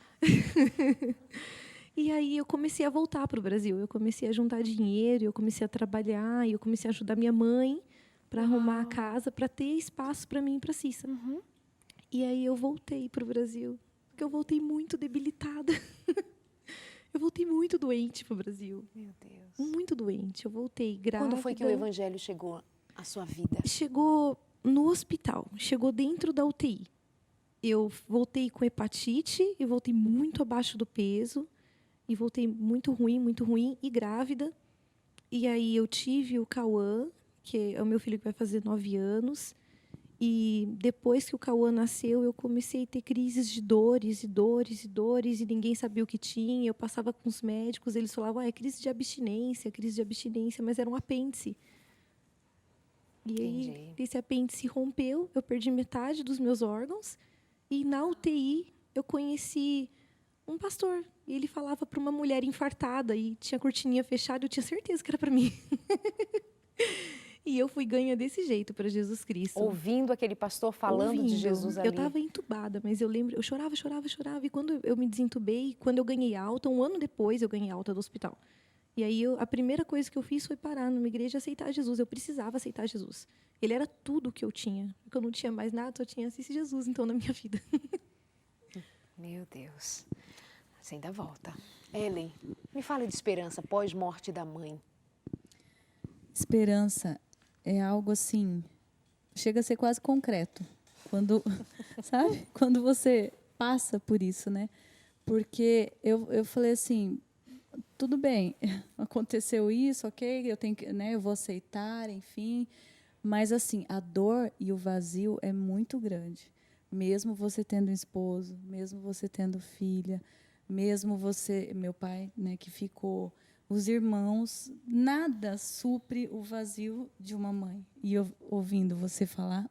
E aí eu comecei a voltar para o Brasil. Eu comecei a juntar dinheiro, eu comecei a trabalhar, eu comecei a ajudar minha mãe para arrumar a casa, para ter espaço para mim e para a Cissa. E aí eu voltei para o Brasil, porque eu voltei muito debilitada. Eu voltei muito doente para o Brasil. Meu Deus. Muito doente. Eu voltei grávida. Quando foi que o evangelho chegou à sua vida? Chegou no hospital, chegou dentro da UTI. Eu voltei com hepatite e voltei muito abaixo do peso. E voltei muito ruim e grávida. E aí eu tive o Cauã, que é o meu filho que vai fazer 9 anos. E depois que o Cauã nasceu, eu comecei a ter crises de dores e dores e dores, e ninguém sabia o que tinha. Eu passava com os médicos, eles falavam, é crise de abstinência, mas era um apêndice. E aí, esse apêndice rompeu, eu perdi metade dos meus órgãos, e na UTI eu conheci um pastor. E ele falava para uma mulher infartada, e tinha a cortininha fechada, eu tinha certeza que era para mim. E eu fui ganha desse jeito para Jesus Cristo. Ouvindo aquele pastor falando de Jesus ali. Eu estava entubada, mas eu lembro, eu chorava. E quando eu me desentubei, quando eu ganhei alta, 1 ano depois eu ganhei alta do hospital. E aí a primeira coisa que eu fiz foi parar numa igreja e aceitar Jesus. Eu precisava aceitar Jesus. Ele era tudo o que eu tinha. Porque eu não tinha mais nada, só tinha esse Jesus, então, na minha vida. Meu Deus. Assim dá volta. Ellen, me fala de esperança pós-morte da mãe. Esperança é algo assim, chega a ser quase concreto. Quando, sabe? Quando você passa por isso, né? Porque eu falei assim, tudo bem, aconteceu isso, ok, eu tenho que, né, eu vou aceitar, enfim. Mas assim, a dor e o vazio é muito grande. Mesmo você tendo um esposo, mesmo você tendo filha, mesmo você, meu pai, né, que ficou, os irmãos, nada supre o vazio de uma mãe. E eu, ouvindo você falar,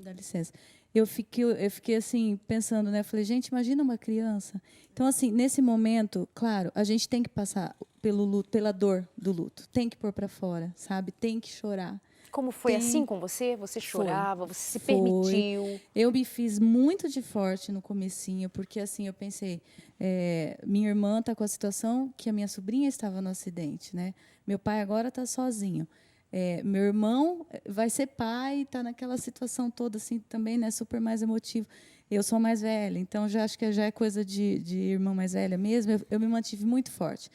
dá licença, eu fiquei assim, pensando, né? Falei, gente, imagina uma criança. Então, assim, nesse momento, claro, a gente tem que passar pelo luto, pela dor do luto. Tem que pôr para fora, sabe? Tem que chorar. Como foi assim com você? Você chorava, você se Foi. permitiu? Eu me fiz muito de forte no comecinho, porque assim, eu pensei, minha irmã está com a situação que a minha sobrinha estava no acidente, né? Meu pai agora está sozinho. Meu irmão vai ser pai, está naquela situação toda assim também, né? Super mais emotivo. Eu sou mais velha, então já acho que já é coisa de irmã mais velha mesmo. Eu me mantive muito forte.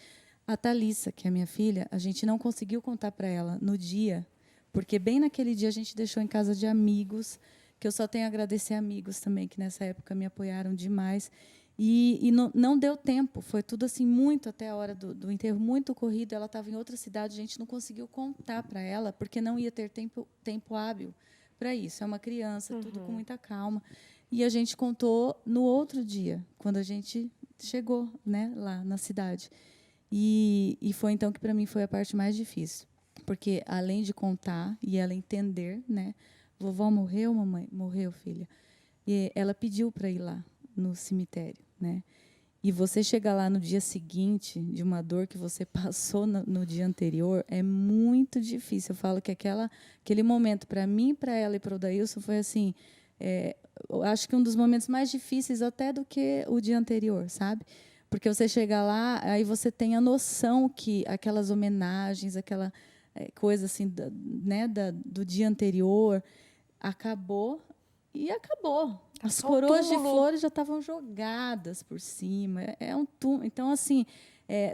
A Thalissa, que é minha filha, a gente não conseguiu contar para ela no dia, porque bem naquele dia a gente deixou em casa de amigos, que eu só tenho a agradecer amigos também, que nessa época me apoiaram demais. E não deu tempo, foi tudo assim muito até a hora do enterro, muito corrido. Ela estava em outra cidade, a gente não conseguiu contar para ela, porque não ia ter tempo hábil para isso. É uma criança, tudo com muita calma. E a gente contou no outro dia, quando a gente chegou, né, lá na cidade. E foi então que para mim foi a parte mais difícil. Porque, além de contar e ela entender, né? Vovó morreu, mamãe? Morreu, filha. E ela pediu para ir lá no cemitério, né? E você chegar lá no dia seguinte de uma dor que você passou no dia anterior é muito difícil. Eu falo que aquele momento, para mim, para ela e para o Daílson, foi assim, eu acho que um dos momentos mais difíceis até do que o dia anterior, sabe? Porque você chega lá, aí você tem a noção que aquelas homenagens, aquela coisa assim, né, do dia anterior, acabou e acabou. As coroas de flores já estavam jogadas por cima. É um túmulo. Então, assim,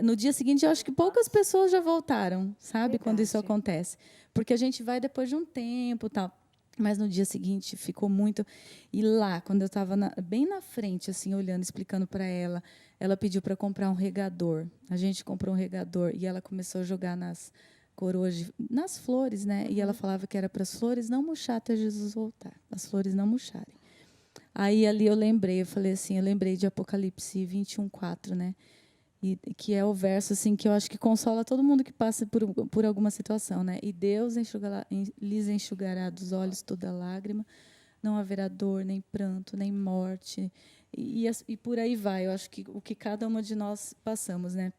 no dia seguinte, eu acho que poucas pessoas já voltaram, sabe? Verdade. Quando isso acontece. Porque a gente vai depois de um tempo, tal. Mas no dia seguinte ficou muito. E lá, quando eu estava bem na frente, assim, olhando, explicando para ela, ela pediu para comprar um regador. A gente comprou um regador e ela começou a jogar nas coroas, nas flores, né? E ela falava que era para as flores não murchar até Jesus voltar. As flores não murcharem. Aí ali eu lembrei de Apocalipse 21:4, né? E que é o verso assim que eu acho que consola todo mundo que passa por alguma situação, né? E Deus lhes enxugará dos olhos toda lágrima, não haverá dor, nem pranto, nem morte, e por aí vai. Eu acho que o que cada uma de nós passamos, né?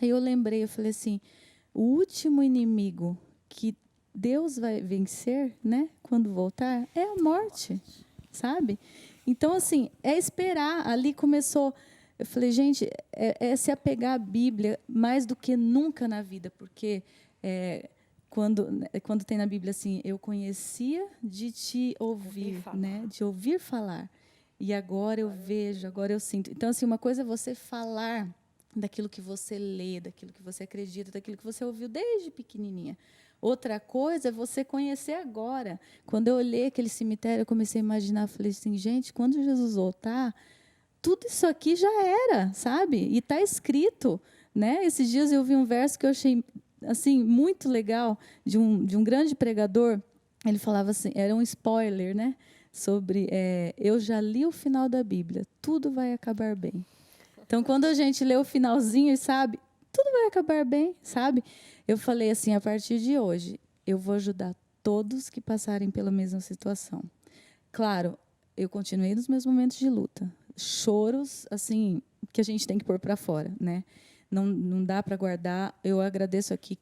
Aí eu falei assim, o último inimigo que Deus vai vencer, né, quando voltar, é a morte, sabe? Então, assim, é esperar. Ali começou. Eu falei, gente, é se apegar à Bíblia mais do que nunca na vida, porque quando tem na Bíblia assim, eu conhecia de te ouvir, né, de ouvir falar, e agora eu vejo, agora eu sinto. Então, assim, uma coisa é você falar daquilo que você lê, daquilo que você acredita, daquilo que você ouviu desde pequenininha. Outra coisa é você conhecer agora. Quando eu olhei aquele cemitério, eu comecei a imaginar, falei assim, gente, quando Jesus voltar, tudo isso aqui já era, sabe? E está escrito, né? Esses dias eu vi um verso que eu achei assim muito legal de um grande pregador. ele falava assim, era um spoiler, né? Sobre, eu já li o final da Bíblia, tudo vai acabar bem. Então, quando a gente lê o finalzinho, sabe, tudo vai acabar bem, sabe? Eu falei assim, a partir de hoje, eu vou ajudar todos que passarem pela mesma situação. Claro, eu continuei nos meus momentos de luta. Choros, assim, que a gente tem que pôr para fora, né? Não dá para guardar. Eu agradeço aqui,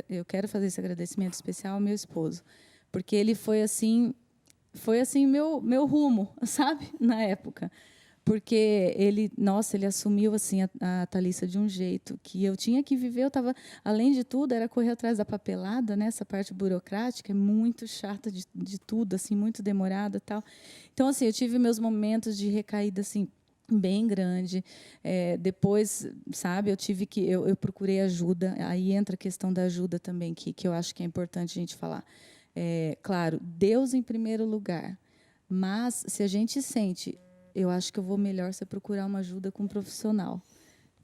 eu quero fazer esse agradecimento especial ao meu esposo, porque ele foi assim meu rumo, sabe, na época. Porque ele assumiu assim a Thalissa de um jeito que eu tinha que viver. Eu estava, além de tudo, era correr atrás da papelada, né? Essa parte burocrática é muito chata de tudo, assim, muito demorada, tal. Então, assim, eu tive meus momentos de recaída, assim, bem grande. Depois, sabe, eu procurei ajuda. Aí entra a questão da ajuda também, que eu acho que é importante a gente falar. Claro, Deus em primeiro lugar. Mas se a gente sente, eu acho que eu vou melhor se procurar uma ajuda com um profissional.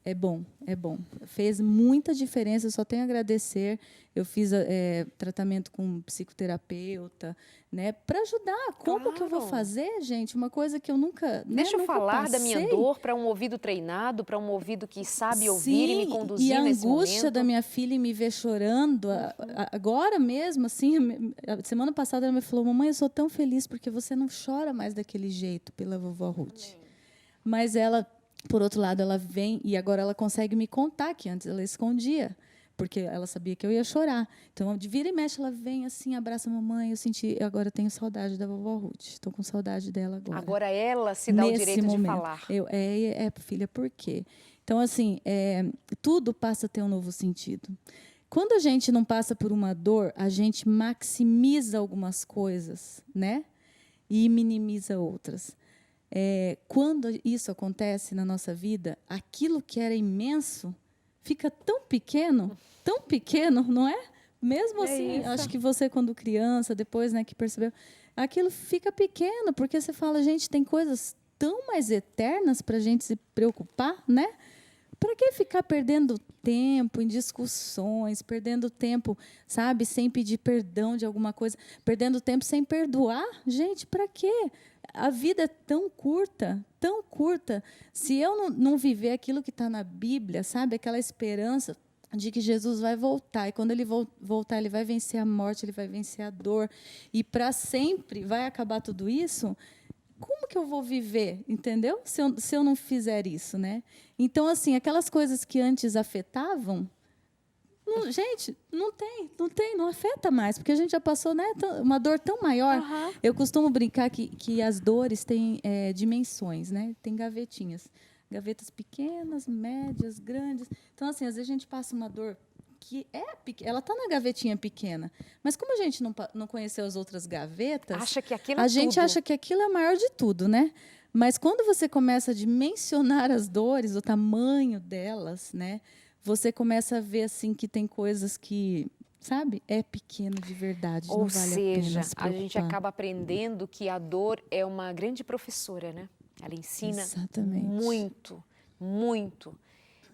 É bom, é bom. Fez muita diferença, eu só tenho a agradecer. Eu fiz tratamento com um psicoterapeuta, né, para ajudar. Como que eu vou fazer, gente? Uma coisa que eu nunca Deixa eu nunca falar passei. da minha dor para um ouvido treinado, para um ouvido que sabe ouvir e me conduzir e a nesse angústia momento. da minha filha em me ver chorando, agora mesmo, assim, a semana passada ela me falou, mamãe, eu sou tão feliz porque você não chora mais daquele jeito pela vovó Ruth. Mas ela, por outro lado, ela vem e agora ela consegue me contar, que antes ela escondia, porque ela sabia que eu ia chorar. Então, de vira e mexe, ela vem assim, abraça a mamãe, agora eu tenho saudade da vovó Ruth, estou com saudade dela agora. Agora ela se dá o direito de falar. Filha, por quê? Então, assim, tudo passa a ter um novo sentido. Quando a gente não passa por uma dor, a gente maximiza algumas coisas, né? E minimiza outras. Quando isso acontece na nossa vida, aquilo que era imenso fica tão pequeno, não é? Mesmo assim, isso. acho que você, quando criança, depois, né, que percebeu, aquilo fica pequeno, porque você fala, gente, tem coisas tão mais eternas para a gente se preocupar, né? Para que ficar perdendo tempo em discussões, perdendo tempo, sabe, sem pedir perdão de alguma coisa, perdendo tempo sem perdoar? Gente, para quê? A vida é tão curta, tão curta. Se eu não viver aquilo que está na Bíblia, sabe, aquela esperança de que Jesus vai voltar, e quando ele voltar, ele vai vencer a morte, ele vai vencer a dor, e para sempre vai acabar tudo isso, como que eu vou viver, entendeu? Se eu não fizer isso, né? Então, assim, aquelas coisas que antes afetavam, gente, não afeta mais, porque a gente já passou, né, uma dor tão maior. Uhum. Eu costumo brincar que as dores têm dimensões, né? Tem gavetinhas. Gavetas pequenas, médias, grandes. Então, assim, às vezes a gente passa uma dor que ela está na gavetinha pequena, mas como a gente não conheceu as outras gavetas, a gente acha que aquilo é a maior de tudo, né? Mas quando você começa a dimensionar as dores, o tamanho delas, né? Você começa a ver assim que tem coisas que, sabe, é pequeno de verdade, não vale a pena se preocupar. A gente acaba aprendendo que a dor é uma grande professora, né? Ela ensina muito, muito,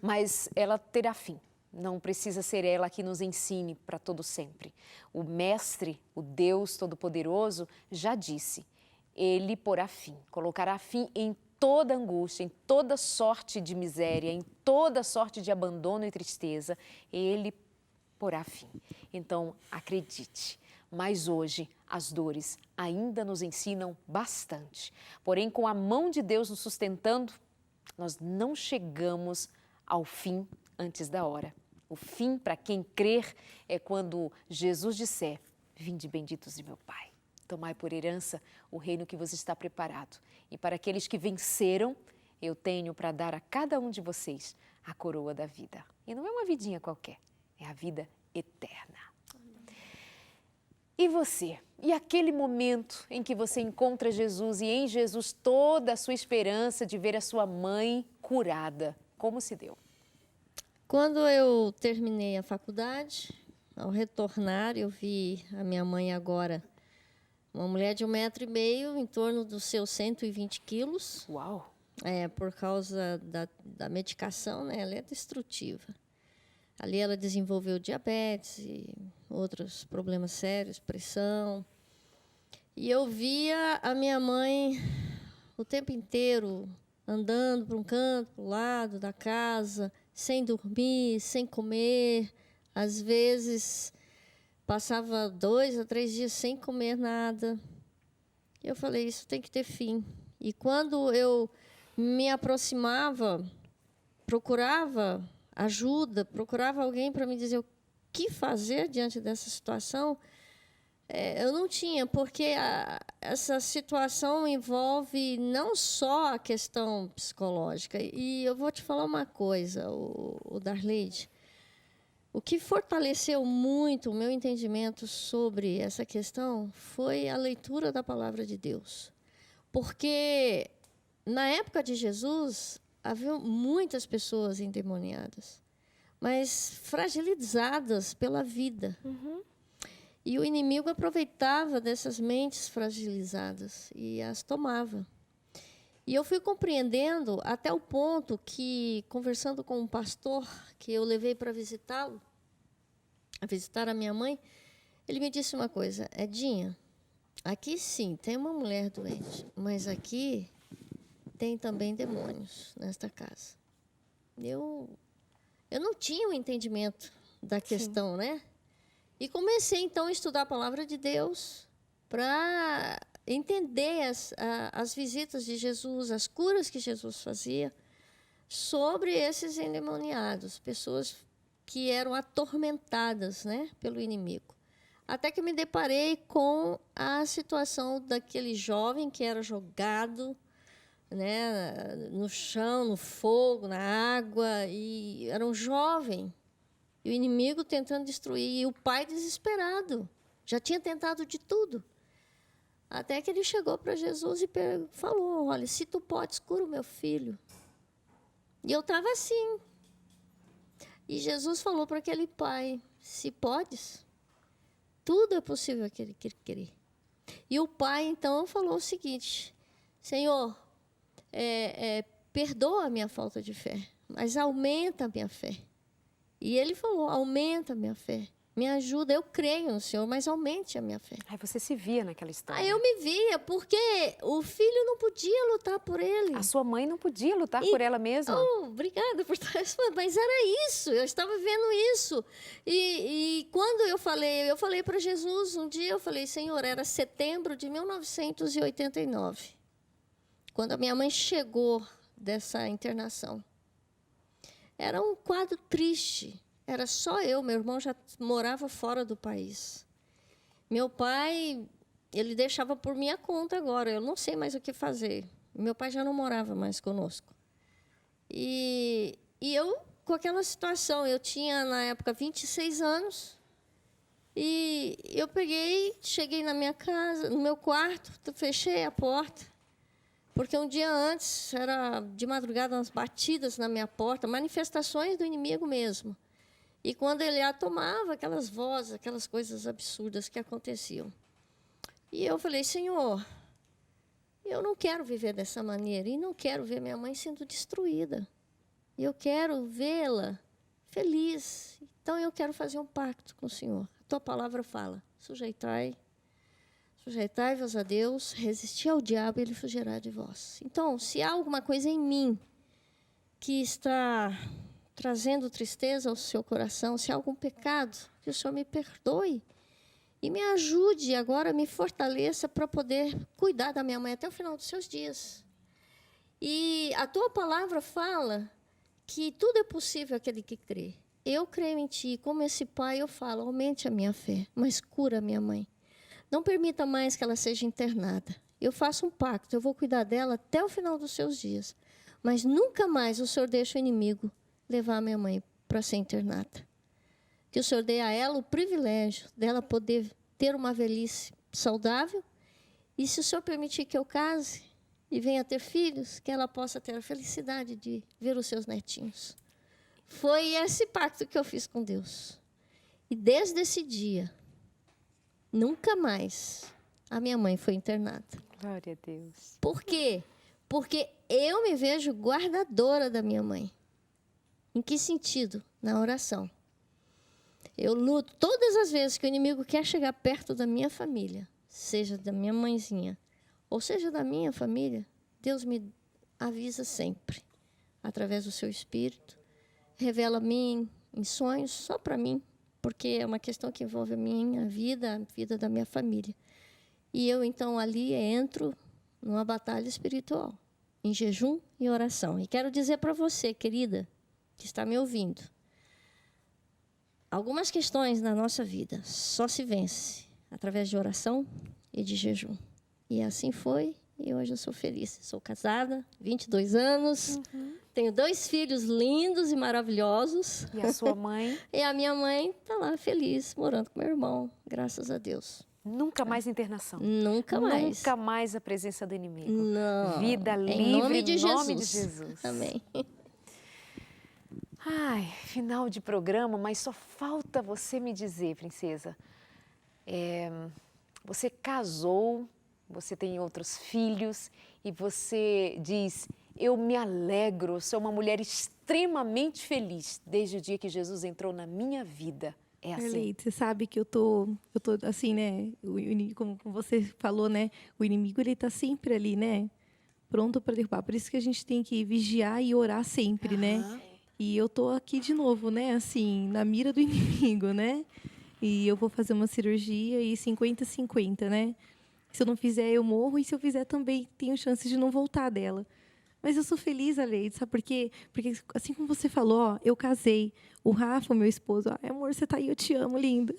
mas ela terá fim. Não precisa ser ela que nos ensine para todo sempre. O Mestre, o Deus Todo-Poderoso, já disse, Ele porá fim, colocará fim em toda angústia, em toda sorte de miséria, em toda sorte de abandono e tristeza, Ele porá fim. Então, acredite, mas hoje as dores ainda nos ensinam bastante. Porém, com a mão de Deus nos sustentando, nós não chegamos ao fim antes da hora. O fim, para quem crer, é quando Jesus disser, vinde benditos de meu Pai. Tomai por herança o reino que vos está preparado. E para aqueles que venceram, eu tenho para dar a cada um de vocês a coroa da vida. E não é uma vidinha qualquer, é a vida eterna. E você? E aquele momento em que você encontra Jesus e em Jesus toda a sua esperança de ver a sua mãe curada, como se deu? Quando eu terminei a faculdade, ao retornar, eu vi a minha mãe agora, uma mulher de 1,5 m, em torno dos seus 120 quilos. Uau! Por causa da medicação, né? Ela é destrutiva. Ali ela desenvolveu diabetes e outros problemas sérios, pressão. E eu via a minha mãe o tempo inteiro andando para um canto, para o lado da casa, sem dormir, sem comer. Às vezes, passava 2 a 3 dias sem comer nada. Eu falei, isso tem que ter fim. E quando eu me aproximava, procurava ajuda, procurava alguém para me dizer o que fazer diante dessa situação, eu não tinha, porque essa situação envolve não só a questão psicológica. E eu vou te falar uma coisa, o Darleide, o que fortaleceu muito o meu entendimento sobre essa questão foi a leitura da palavra de Deus. Porque, na época de Jesus, havia muitas pessoas endemoniadas, mas fragilizadas pela vida. E o inimigo aproveitava dessas mentes fragilizadas e as tomava. E eu fui compreendendo até o ponto que, conversando com um pastor que eu levei para visitá-lo, a visitar a minha mãe, ele me disse uma coisa, Edinha, aqui sim tem uma mulher doente, mas aqui tem também demônios nesta casa. Eu não tinha o entendimento da questão, né? E comecei, então, a estudar a palavra de Deus para entender as visitas de Jesus, as curas que Jesus fazia sobre esses endemoniados, pessoas que eram atormentadas, né, pelo inimigo. Até que me deparei com a situação daquele jovem que era jogado, né, no chão, no fogo, na água, e era um jovem. E o inimigo tentando destruir, e o pai desesperado. Já tinha tentado de tudo. Até que ele chegou para Jesus e falou, olha, se tu podes, cura o meu filho. E eu estava assim. E Jesus falou para aquele pai, se podes, tudo é possível aquele que crer. E o pai, então, falou o seguinte, Senhor, perdoa a minha falta de fé, mas aumenta a minha fé. E ele falou, aumenta a minha fé, me ajuda, eu creio no Senhor, mas aumente a minha fé. Aí você se via naquela história. Aí eu me via, porque o filho não podia lutar por ele. A sua mãe não podia lutar por ela mesma. Oh, obrigada por estar falando, mas era isso, eu estava vendo isso. E quando eu falei para Jesus, um dia eu falei, Senhor, era setembro de 1989, quando a minha mãe chegou dessa internação. Era um quadro triste. Era só eu, meu irmão já morava fora do país. Meu pai, ele deixava por minha conta agora, eu não sei mais o que fazer. Meu pai já não morava mais conosco. E eu, com aquela situação, eu tinha, na época, 26 anos, e eu cheguei na minha casa, no meu quarto, fechei a porta, porque um dia antes, era de madrugada, umas batidas na minha porta, manifestações do inimigo mesmo. E quando ele a tomava, aquelas vozes, aquelas coisas absurdas que aconteciam. E eu falei, Senhor, eu não quero viver dessa maneira, e não quero ver minha mãe sendo destruída. Eu quero vê-la feliz. Então, eu quero fazer um pacto com o Senhor. A tua palavra fala, sujeitai-vos a Deus, resisti ao diabo e ele fugirá de vós. Então, se há alguma coisa em mim que está trazendo tristeza ao seu coração, se há algum pecado, que o Senhor me perdoe e me ajude agora, me fortaleça para poder cuidar da minha mãe até o final dos seus dias. E a tua palavra fala que tudo é possível àquele que crê. Eu creio em ti, como esse pai eu falo, aumente a minha fé, mas cura a minha mãe. Não permita mais que ela seja internada. Eu faço um pacto, eu vou cuidar dela até o final dos seus dias. Mas nunca mais o Senhor deixa o inimigo levar a minha mãe para ser internada. Que o Senhor dê a ela o privilégio dela poder ter uma velhice saudável. E se o Senhor permitir que eu case e venha ter filhos, que ela possa ter a felicidade de ver os seus netinhos. Foi esse pacto que eu fiz com Deus. E desde esse dia, nunca mais a minha mãe foi internada. Glória a Deus. Por quê? Porque eu me vejo guardadora da minha mãe. Em que sentido? Na oração. Eu luto todas as vezes que o inimigo quer chegar perto da minha família, seja da minha mãezinha, ou seja da minha família, Deus me avisa sempre, através do seu Espírito, revela a mim em sonhos só para mim, porque é uma questão que envolve a minha vida, a vida da minha família. E eu, então, ali entro numa batalha espiritual, em jejum e oração. E quero dizer para você, querida, que está me ouvindo, algumas questões na nossa vida só se vence através de oração e de jejum. E assim foi, e hoje eu sou feliz. Sou casada, 22 anos, tenho 2 filhos lindos e maravilhosos. E a sua mãe? E a minha mãe está lá feliz, morando com meu irmão, graças a Deus. Nunca mais internação. Nunca mais. Nunca mais a presença do inimigo. Não. Vida livre em nome de em Jesus. nome de Jesus. Amém. Ai, final de programa, mas só falta você me dizer, princesa. Você casou, você tem outros filhos e você diz: eu me alegro, sou uma mulher extremamente feliz desde o dia que Jesus entrou na minha vida. É assim. Arleide, você sabe que eu tô assim, né? Como você falou, né? O inimigo, ele tá sempre ali, né? Pronto para derrubar. Por isso que a gente tem que vigiar e orar sempre, né? E eu tô aqui de novo, né? Assim, na mira do inimigo, né? E eu vou fazer uma cirurgia e 50-50, né? Se eu não fizer, eu morro. E se eu fizer, também tenho chance de não voltar dela. Mas eu sou feliz, Arleide, sabe por quê? Porque, assim como você falou, ó, eu casei. O Rafa, meu esposo, ó, amor, você tá aí, eu te amo, lindo.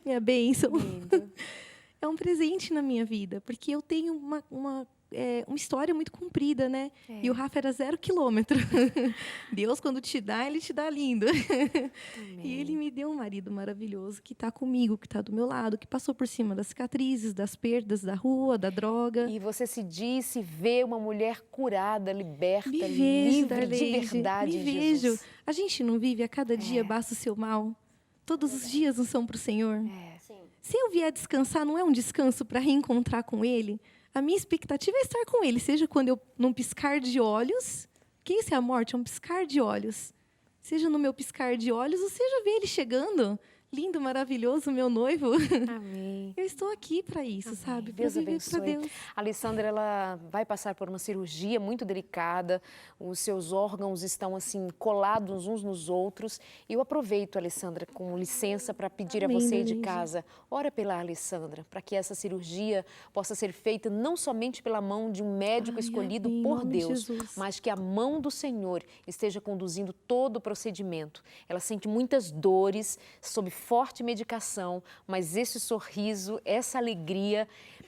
Minha bênção. Lindo. É um presente na minha vida, porque eu tenho uma história muito comprida, né? E o Rafa era 0 quilômetro. Deus, quando te dá, ele te dá lindo. E ele me deu um marido maravilhoso que está comigo, que está do meu lado, que passou por cima das cicatrizes, das perdas, da rua, da droga. E você se disse ver uma mulher curada, liberta, Me vejo, livre de Darleide, verdade me em vejo. Jesus. A gente não vive a cada dia basta o seu mal? Todos os dias não são para o Senhor? Se eu vier descansar, não é um descanso para reencontrar com Ele? A minha expectativa é estar com Ele, seja quando eu, num piscar de olhos, que isso é a morte, é um piscar de olhos. Seja no meu piscar de olhos, ou seja ver Ele chegando, lindo, maravilhoso, meu noivo. Amém. Eu estou aqui para isso, Amém. sabe? Para Deus viver para abençoe. Deus. A Alessandra, ela vai passar por uma cirurgia muito delicada. Os seus órgãos estão assim colados uns nos outros. E eu aproveito, Alessandra, com licença para pedir Amém, a você de Darleide. casa, ora pela Alessandra, para que essa cirurgia possa ser feita não somente pela mão de um médico Ai, escolhido amém, em por nome de Deus, Jesus. mas que a mão do Senhor esteja conduzindo todo o procedimento. Ela sente muitas dores, sob forte medicação, mas esse sorriso, essa alegria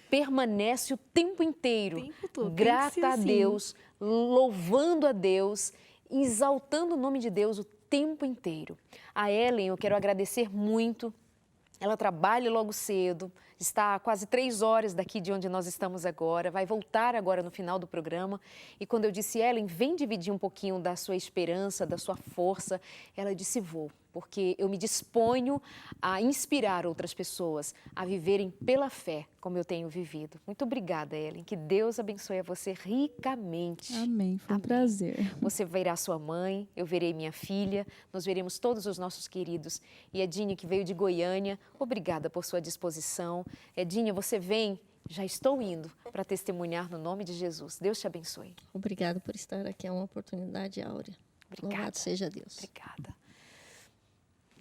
permanece o tempo inteiro, O tempo todo, tem que grata ser a assim. Deus, louvando a Deus, exaltando o nome de Deus o tempo inteiro. A Ellen, eu quero agradecer muito. Ela trabalha logo cedo, está a quase 3 horas daqui de onde nós estamos agora, vai voltar agora no final do programa. E quando eu disse, Ellen, vem dividir um pouquinho da sua esperança, da sua força, ela disse, vou, porque eu me disponho a inspirar outras pessoas a viverem pela fé, como eu tenho vivido. Muito obrigada, Ellen, que Deus abençoe a você ricamente. Amém, foi um Amém. prazer. Você verá sua mãe, eu verei minha filha, nós veremos todos os nossos queridos. E Edinha, que veio de Goiânia, obrigada por sua disposição. Edinha, você vem, já estou indo para testemunhar no nome de Jesus. Deus te abençoe. Obrigada por estar aqui, é uma oportunidade áurea. Obrigada. Louvado seja Deus. Obrigada.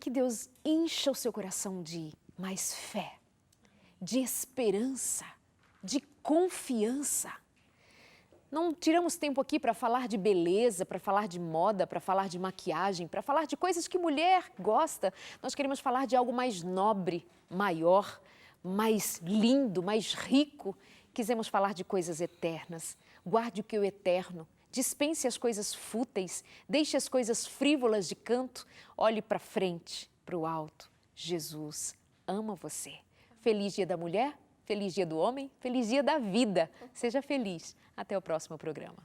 Que Deus encha o seu coração de mais fé, de esperança, de confiança. Não tiramos tempo aqui para falar de beleza, para falar de moda, para falar de maquiagem, para falar de coisas que mulher gosta. Nós queremos falar de algo mais nobre, maior, mais lindo, mais rico. Quisemos falar de coisas eternas. Guarde o que é o eterno. Dispense as coisas fúteis, deixe as coisas frívolas de canto, olhe para frente, para o alto. Jesus ama você. Feliz Dia da Mulher, feliz Dia do Homem, feliz Dia da Vida. Seja feliz. Até o próximo programa.